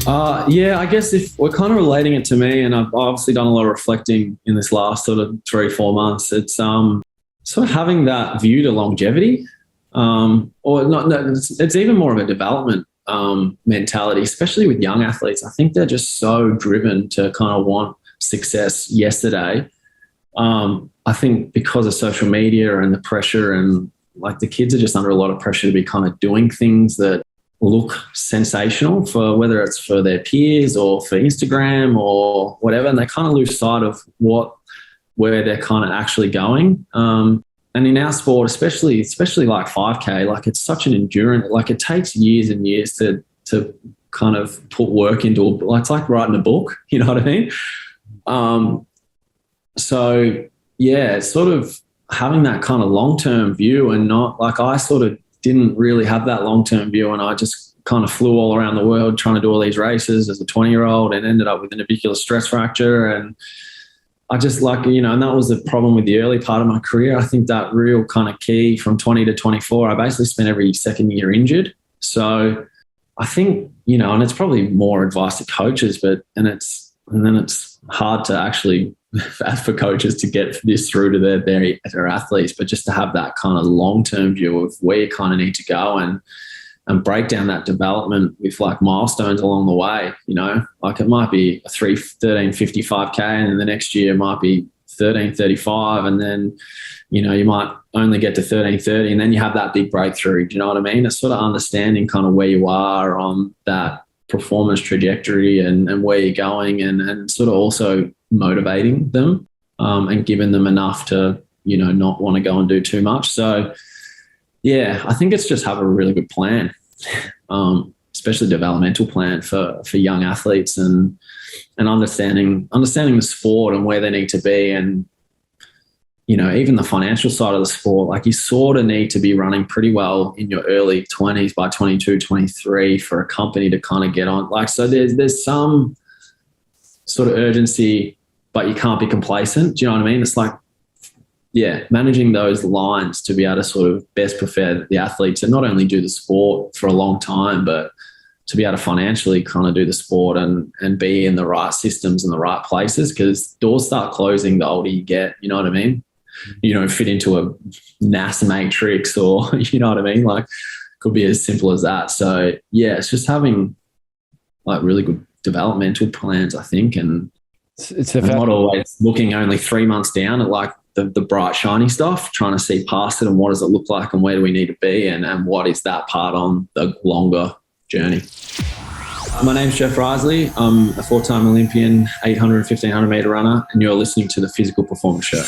Yeah, I guess if we're kind of relating it to me, and I've obviously done a lot of reflecting in this last sort of 3 or 4 months, it's sort of having that view to longevity, or not. No, it's even more of a development mentality, especially with young athletes. I think they're just so driven to kind of want success yesterday. I think because of social media and the pressure, and like the kids are just under a lot of pressure to be kind of doing things that look sensational, for whether it's for their peers or for Instagram or whatever, and they kind of lose sight of where they're kind of actually going. And in our sport, especially like 5K, like it's such an endurance, like it takes years and years to kind of put work into like it's like writing a book, you know what I mean? So yeah, it's sort of having that kind of long-term view, and not like I sort of didn't really have that long-term view, and I just kind of flew all around the world trying to do all these races as a 20-year-old and ended up with a navicular stress fracture. And I just and that was the problem with the early part of my career. I think that real kind of key from 20 to 24, I basically spent every second year injured. So I think, and it's probably more advice to coaches, then it's hard to actually for coaches to get this through to their athletes, but just to have that kind of long-term view of where you kind of need to go and break down that development with like milestones along the way, like it might be a 13:55K and then the next year it might be 13:35, and then, you might only get to 13:30 and then you have that big breakthrough. Do you know what I mean? It's sort of understanding kind of where you are on that performance trajectory and where you're going, and sort of also motivating them and giving them enough to, not want to go and do too much. So yeah, I think it's just have a really good plan, especially developmental plan for young athletes, and understanding the sport and where they need to be, and even the financial side of the sport. Like you sort of need to be running pretty well in your early 20s by 22, 23 for a company to kind of get on. Like, so there's some sort of urgency, but you can't be complacent. Do you know what I mean? It's like, yeah, managing those lines to be able to sort of best prepare the athletes and not only do the sport for a long time, but to be able to financially kind of do the sport and be in the right systems and the right places, because doors start closing the older you get. You know what I mean? You don't fit into a NASA matrix, or, you know what I mean? Like, could be as simple as that. So yeah, it's just having like really good developmental plans, I think, and not always looking only 3 months down at like the bright, shiny stuff, trying to see past it and what does it look like and where do we need to be, and what is that part on the longer journey. My name's Jeff Riseley. I'm a 4-time Olympian, 800 and 1500 metre runner, and you're listening to the Physical Performance Show.